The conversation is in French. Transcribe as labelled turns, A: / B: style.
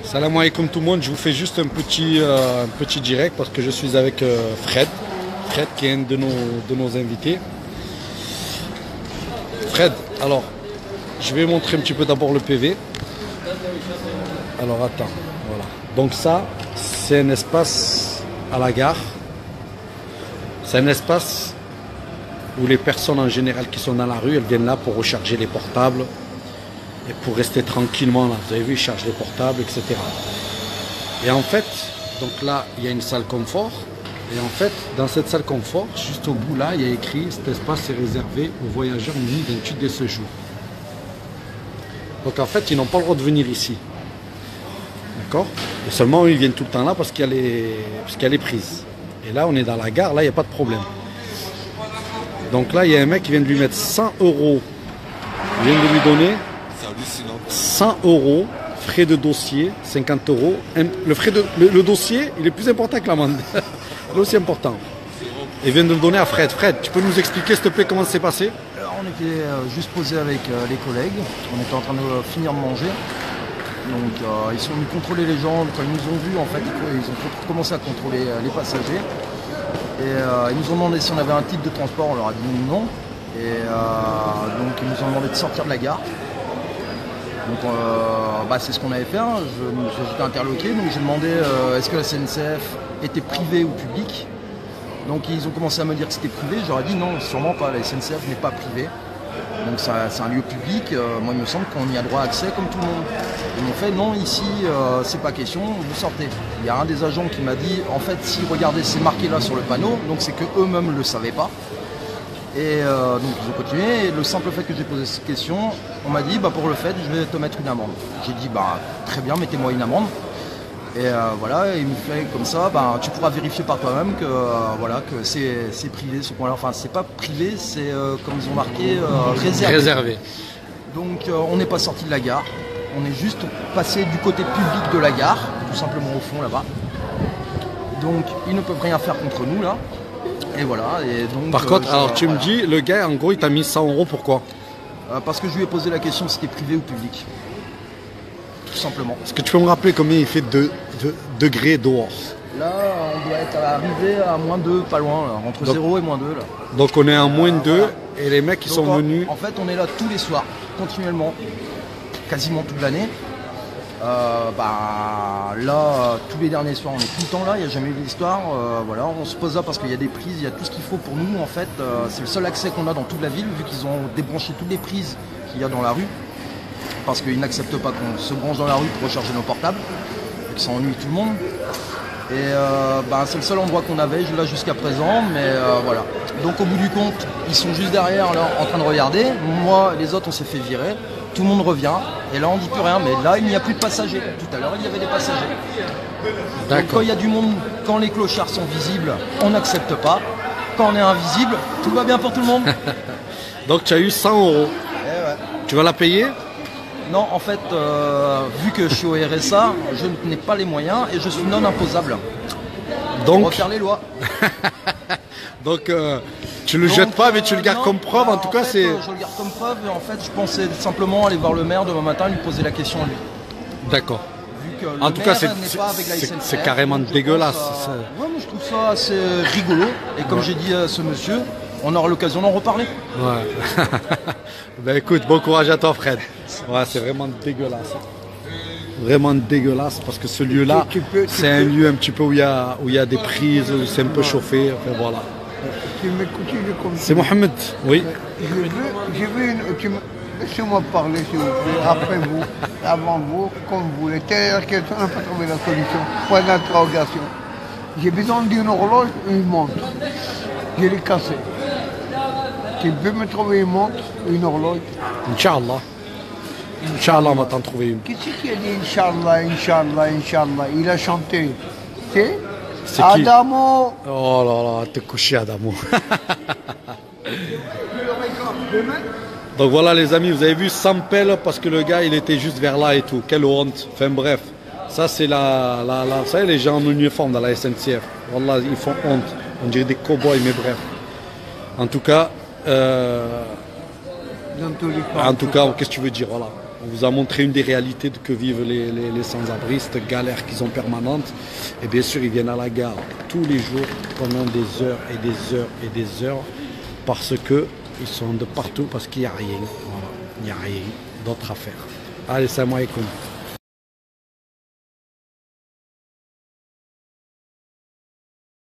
A: Salam alaikum tout le monde, je vous fais juste un petit direct parce que je suis avec Fred qui est un de nos invités. Fred, alors je vais montrer un petit peu d'abord le PV. Alors attends, voilà. Donc ça, c'est un espace à la gare. C'est un espace où les personnes en général qui sont dans la rue, elles viennent là pour recharger les portables et pour rester tranquillement là. Vous avez vu, ils chargent les portables, etc. Et en fait, donc là, il y a une salle confort. Et en fait, dans cette salle confort, juste au bout là, il y a écrit « Cet espace est réservé aux voyageurs munis d'un titre de séjour ». Donc en fait, ils n'ont pas le droit de venir ici. D'accord? Et seulement, ils viennent tout le temps là parce qu'il y a les prises. Et là, on est dans la gare, là, il n'y a pas de problème. Donc là, il y a un mec qui vient de lui mettre 100 €. Il vient de lui donner 100 €, frais de dossier, 50 €. Le dossier, il est plus important que l'amende. Il est aussi important. Il vient de le donner à Fred. Fred, tu peux nous expliquer, s'il te plaît, comment ça s'est passé?
B: Alors, on était juste posé avec les collègues. On était en train de finir de manger. Donc, ils sont venus contrôler les gens. Quand ils nous ont vus, en fait, ils ont commencé à contrôler les passagers. Et ils nous ont demandé si on avait un type de transport. On leur a dit non. Et donc, ils nous ont demandé de sortir de la gare. Donc c'est ce qu'on avait fait, hein. J'étais interloqué, donc j'ai demandé est-ce que la SNCF était privée ou publique. Donc ils ont commencé à me dire que c'était privé, j'aurais dit non, sûrement pas, la SNCF n'est pas privée. Donc c'est un lieu public, moi il me semble qu'on y a droit à accès comme tout le monde. Ils m'ont fait non, ici c'est pas question, vous sortez. Il y a un des agents qui m'a dit en fait si regardez c'est marqué là sur le panneau, donc c'est que eux-mêmes ne le savaient pas. Et donc ils ont continué, et le simple fait que j'ai posé cette question, on m'a dit pour le fait je vais te mettre une amende. J'ai dit très bien, mettez-moi une amende. Et voilà, il me fait comme ça, tu pourras vérifier par toi-même que que c'est privé ce coin-là. Enfin c'est pas privé, c'est comme ils ont marqué réservé. Donc on n'est pas sorti de la gare, on est juste passé du côté public de la gare, tout simplement au fond là-bas. Donc ils ne peuvent rien faire contre nous là. Et voilà. Et donc,
A: par contre, alors tu me dis, le gars, en gros, il t'a mis 100 € pourquoi?
B: Parce que je lui ai posé la question si c'était privé ou public. Tout simplement.
A: Est-ce que tu peux me rappeler combien il fait de degrés dehors?
B: Là, on doit être arrivé à -2, pas loin, là, entre 0 et -2. Là.
A: Donc on est à -2 voilà. Et les mecs, ils sont venus...
B: En fait, on est là tous les soirs, continuellement, quasiment toute l'année. Là, tous les derniers soirs, on est tout le temps là, il n'y a jamais eu d'histoire. Voilà, on se pose là parce qu'il y a des prises, il y a tout ce qu'il faut pour nous. En fait, c'est le seul accès qu'on a dans toute la ville, vu qu'ils ont débranché toutes les prises qu'il y a dans la rue. Parce qu'ils n'acceptent pas qu'on se branche dans la rue pour recharger nos portables, et que ça ennuie tout le monde. Et c'est le seul endroit qu'on avait là jusqu'à présent, mais voilà. Donc au bout du compte, ils sont juste derrière là, en train de regarder. Moi, les autres, on s'est fait virer. Tout le monde revient, et là on dit plus rien, mais là il n'y a plus de passagers. Tout à l'heure il y avait des passagers. Donc quand il y a du monde, quand les clochards sont visibles, on n'accepte pas. Quand on est invisible, tout va bien pour tout le monde.
A: Donc tu as eu 100 €.
B: Ouais.
A: Tu vas la payer?
B: Non, en fait, vu que je suis au RSA, je n'ai pas les moyens et je suis non imposable.
A: Donc,
B: pour refaire les lois.
A: Donc tu le jettes pas, mais tu le gardes comme preuve. En tout cas, c'est.
B: Je le garde comme preuve. Et en fait, je pensais simplement aller voir le maire demain matin et lui poser la question à lui.
A: D'accord. En tout cas, c'est carrément dégueulasse.
B: Ouais, mais je trouve ça assez rigolo. Et comme j'ai dit à ce monsieur, on aura l'occasion d'en reparler.
A: Ouais. Ben écoute, bon courage à toi, Fred. Ouais, c'est vraiment dégueulasse. Vraiment dégueulasse parce que ce lieu-là, c'est un lieu un petit peu où il y a des prises, où c'est un peu chauffé. Enfin, voilà. C'est Mohamed. Oui.
C: Je veux laissez-moi parler s'il vous plaît, après vous, avant vous, comme vous voulez. Quelqu'un n'a pas trouvé la solution. Point d'interrogation. J'ai besoin d'une horloge, une montre. Je l'ai cassée. Tu peux me trouver une montre, une horloge?
A: Inch'Allah. Inch'Allah, on va t'en trouver une.
C: Qui c'est qui a dit Inch'Allah, Inch'Allah, Inch'Allah? Il a chanté. C'est
A: Adamo. Oh là là, t'es couché Adamo. Donc voilà les amis, vous avez vu, sans pelle parce que le gars il était juste vers là et tout. Quelle honte. Enfin bref, ça c'est vous savez les gens en uniforme dans la SNCF. Wallah, ils font honte. On dirait des cow-boys, mais bref. En tout cas, qu'est-ce que tu veux dire, voilà. On vous a montré une des réalités que vivent les sans-abristes, galères qu'ils ont permanentes. Et bien sûr, ils viennent à la gare tous les jours pendant des heures et des heures et des heures parce qu'ils sont de partout, parce qu'il n'y a rien. Voilà, il n'y a rien d'autre à faire. Allez, salam alaikum.